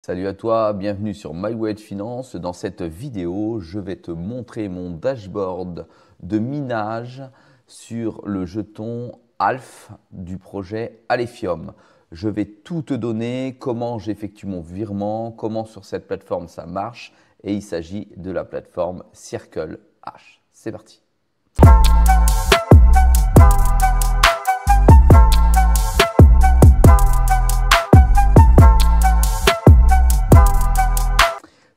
Salut à toi, bienvenue sur MyWay Finance. Dans cette vidéo, je vais te montrer mon dashboard de minage sur le jeton ALF du projet Alephium. Je vais tout te donner, comment j'effectue mon virement, comment sur cette plateforme ça marche, et il s'agit de la plateforme Circle H. C'est parti.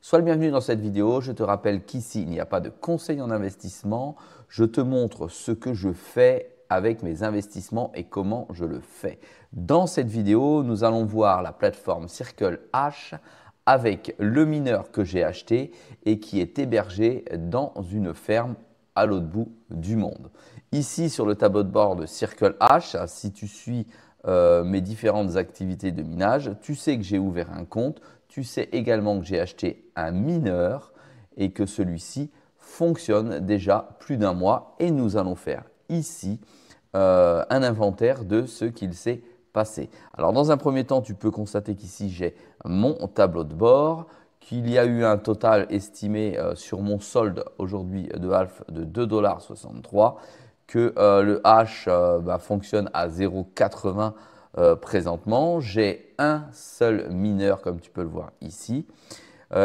Sois le bienvenu dans cette vidéo. Je te rappelle qu'ici, il n'y a pas de conseil en investissement. Je te montre ce que je fais avec mes investissements et comment je le fais. Dans cette vidéo, nous allons voir la plateforme Circle H avec le mineur que j'ai acheté et qui est hébergé dans une ferme à l'autre bout du monde. Ici, sur le tableau de bord de Circle H, si tu suis mes différentes activités de minage, tu sais que j'ai ouvert un compte. Tu sais également que j'ai acheté un mineur et que celui-ci fonctionne déjà plus d'un mois. Et nous allons faire ici un inventaire de ce qu'il s'est passé. Alors dans un premier temps, tu peux constater qu'ici j'ai mon tableau de bord, qu'il y a eu un total estimé sur mon solde aujourd'hui de ALF de 2,63 $, que le H fonctionne à 0,80 présentement. J'ai un seul mineur comme tu peux le voir ici.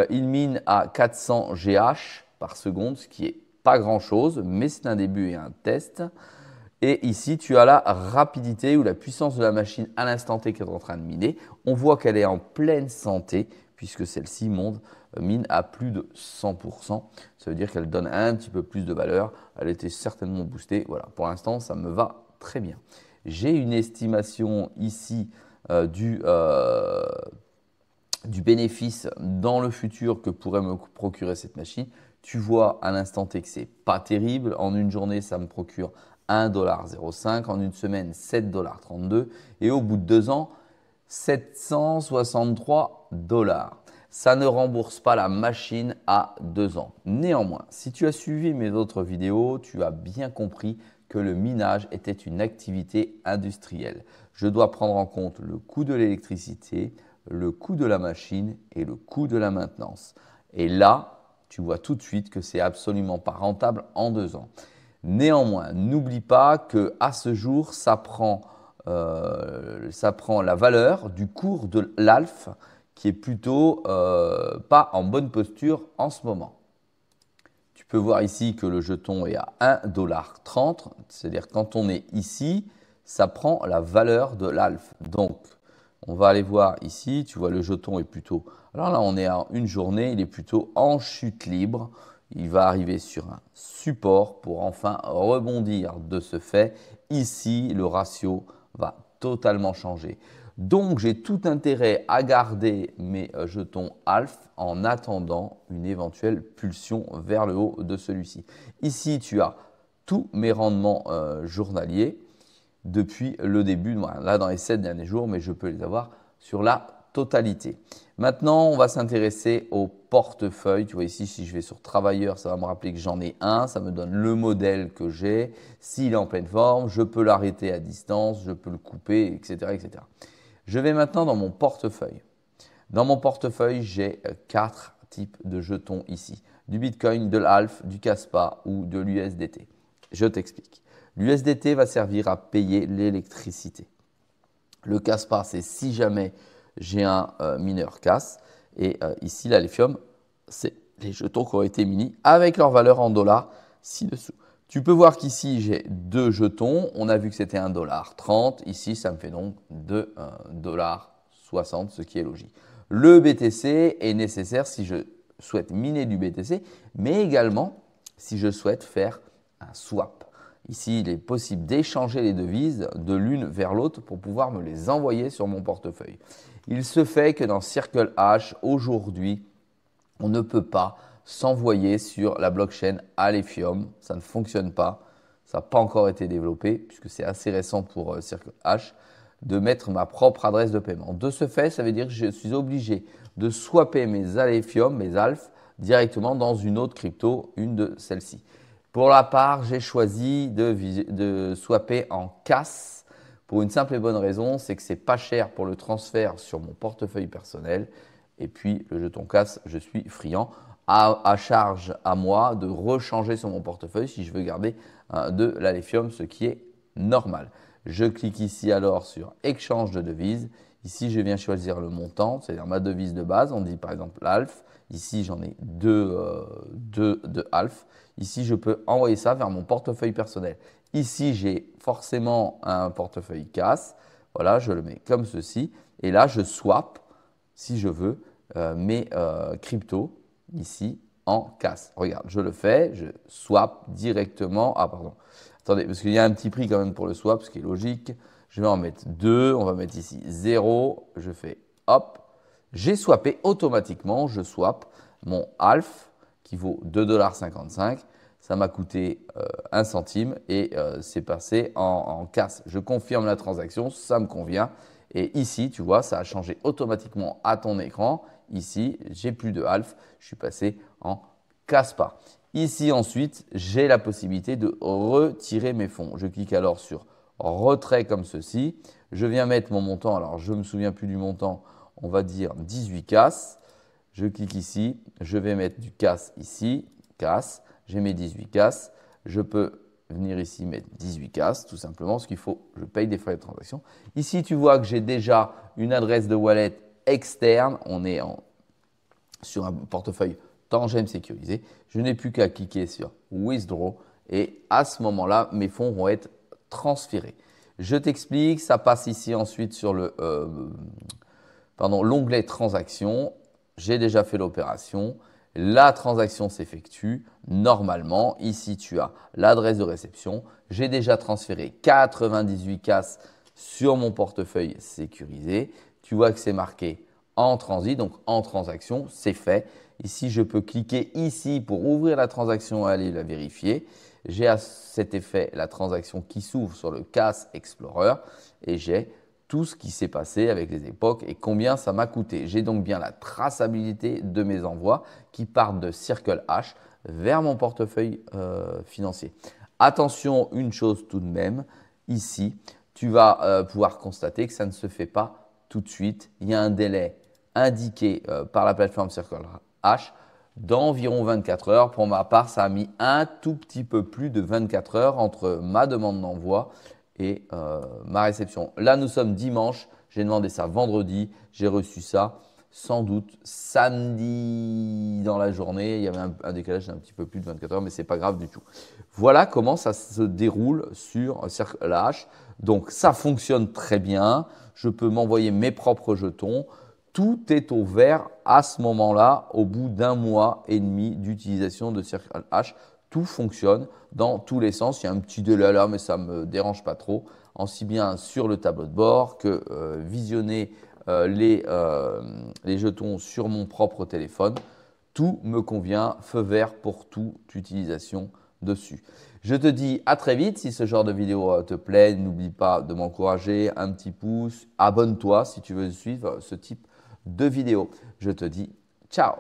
Il mine à 400 GH par seconde, ce qui n'est pas grand chose, mais c'est un début et un test. Et ici, tu as la rapidité ou la puissance de la machine à l'instant T qui est en train de miner. On voit qu'elle est en pleine santé puisque celle-ci mine à plus de 100%. Ça veut dire qu'elle donne un petit peu plus de valeur. Elle était certainement boostée. Voilà, pour l'instant, ça me va très bien. J'ai une estimation ici du bénéfice dans le futur que pourrait me procurer cette machine. Tu vois à l'instant T que ce n'est pas terrible. En une journée, ça me procure 1,05 $. En une semaine, 7,32 $. Et au bout de 2 ans, 763 $. Ça ne rembourse pas la machine à 2 ans. Néanmoins, si tu as suivi mes autres vidéos, tu as bien compris que le minage était une activité industrielle. Je dois prendre en compte le coût de l'électricité, le coût de la machine et le coût de la maintenance. Et là, tu vois tout de suite que c'est absolument pas rentable en 2 ans. Néanmoins, n'oublie pas qu'à ce jour, ça prend la valeur du cours de l'ALF qui est plutôt pas en bonne posture en ce moment. Tu peux voir ici que le jeton est à 1,30 $, c'est-à-dire quand on est ici, ça prend la valeur de l'ALF. Donc, on va aller voir ici, tu vois le jeton est plutôt… Alors là, on est à une journée, il est plutôt en chute libre. Il va arriver sur un support pour enfin rebondir de ce fait. Ici, le ratio va totalement changer. Donc, j'ai tout intérêt à garder mes jetons ALF en attendant une éventuelle pulsion vers le haut de celui-ci. Ici, tu as tous mes rendements journaliers depuis le début, là dans les 7 derniers jours, mais je peux les avoir sur la totalité. Maintenant, on va s'intéresser au portefeuille. Tu vois ici, si je vais sur travailleur, ça va me rappeler que j'en ai un. Ça me donne le modèle que j'ai. S'il est en pleine forme, je peux l'arrêter à distance, je peux le couper, etc., etc. Je vais maintenant dans mon portefeuille. Dans mon portefeuille, j'ai 4 types de jetons ici. Du Bitcoin, de l'ALF, du Kaspa ou de l'USDT. Je t'explique. L'USDT va servir à payer l'électricité. Le Kaspa, c'est si jamais j'ai un mineur casse. Et ici, l'Alephium, c'est les jetons qui ont été minis avec leur valeur en dollars ci-dessous. Tu peux voir qu'ici, j'ai 2 jetons. On a vu que c'était 1,30 $. Ici, ça me fait donc 2,60 $, ce qui est logique. Le BTC est nécessaire si je souhaite miner du BTC, mais également si je souhaite faire un swap. Ici, il est possible d'échanger les devises de l'une vers l'autre pour pouvoir me les envoyer sur mon portefeuille. Il se fait que dans Circle H, aujourd'hui, on ne peut pas s'envoyer sur la blockchain Alephium. Ça ne fonctionne pas. Ça n'a pas encore été développé puisque c'est assez récent pour Circle H de mettre ma propre adresse de paiement. De ce fait, ça veut dire que je suis obligé de swapper mes Alephium, mes ALF, directement dans une autre crypto, une de celles-ci. Pour la part, j'ai choisi de swapper en CAS pour une simple et bonne raison, c'est que ce n'est pas cher pour le transfert sur mon portefeuille personnel Et puis le jeton casse, je suis friand. À charge à moi de rechanger sur mon portefeuille si je veux garder de l'Alephium, ce qui est normal. Je clique ici alors sur échange de devises. Ici, je viens choisir le montant, c'est-à-dire ma devise de base. On dit par exemple l'ALF. Ici, j'en ai deux de ALF. Ici, je peux envoyer ça vers mon portefeuille personnel. Ici, j'ai forcément un portefeuille CAS. Voilà, je le mets comme ceci. Et là, je swap, si je veux, mes cryptos ici en CAS. Regarde, je le fais, je swap directement. Ah, pardon. Attendez, parce qu'il y a un petit prix quand même pour le swap, ce qui est logique. Je vais en mettre 2. On va mettre ici 0. Je fais hop. J'ai swappé automatiquement. Je swap mon ALF qui vaut 2,55 $. Ça m'a coûté 1 centime et c'est passé en CAS. Je confirme la transaction, ça me convient. Et ici, tu vois, ça a changé automatiquement à ton écran. Ici, j'ai plus de ALF, je suis passé en CASPA. Ici, ensuite, j'ai la possibilité de retirer mes fonds. Je clique alors sur retrait comme ceci. Je viens mettre mon montant. Alors, je ne me souviens plus du montant. On va dire 18 CAS. Je clique ici. Je vais mettre du CAS ici. CAS. J'ai mes 18 CAS. Je peux venir ici mettre 18 CAS, tout simplement, parce qu'il faut, je paye des frais de transaction. Ici, tu vois que j'ai déjà une adresse de wallet externe. On est sur un portefeuille Tangem sécurisé. Je n'ai plus qu'à cliquer sur Withdraw et à ce moment-là, mes fonds vont être transférés. Je t'explique, ça passe ici ensuite sur l'onglet Transactions. J'ai déjà fait l'opération. La transaction s'effectue normalement. Ici, tu as l'adresse de réception. J'ai déjà transféré 98 CAS sur mon portefeuille sécurisé. Tu vois que c'est marqué en transit, donc en transaction, c'est fait. Ici, je peux cliquer ici pour ouvrir la transaction et aller la vérifier. J'ai à cet effet la transaction qui s'ouvre sur le CAS Explorer et j'ai tout ce qui s'est passé avec les époques et combien ça m'a coûté. J'ai donc bien la traçabilité de mes envois qui partent de Circle H vers mon portefeuille financier. Attention, une chose tout de même, ici, tu vas pouvoir constater que ça ne se fait pas tout de suite. Il y a un délai indiqué par la plateforme Circle H d'environ 24 heures. Pour ma part, ça a mis un tout petit peu plus de 24 heures entre ma demande d'envoi et ma réception. Là, nous sommes dimanche. J'ai demandé ça vendredi. J'ai reçu ça sans doute samedi dans la journée. Il y avait un décalage d'un petit peu plus de 24 heures, mais ce n'est pas grave du tout. Voilà comment ça se déroule sur Circle H. Donc, ça fonctionne très bien. Je peux m'envoyer mes propres jetons. Tout est au vert à ce moment-là, au bout d'un mois et demi d'utilisation de Circle H. Tout fonctionne dans tous les sens. Il y a un petit délai là, mais ça ne me dérange pas trop. Aussi bien sur le tableau de bord que visionner les jetons sur mon propre téléphone. Tout me convient, feu vert pour toute utilisation dessus. Je te dis à très vite. Si ce genre de vidéo te plaît, n'oublie pas de m'encourager, un petit pouce, abonne-toi si tu veux suivre ce type de vidéo. Je te dis ciao.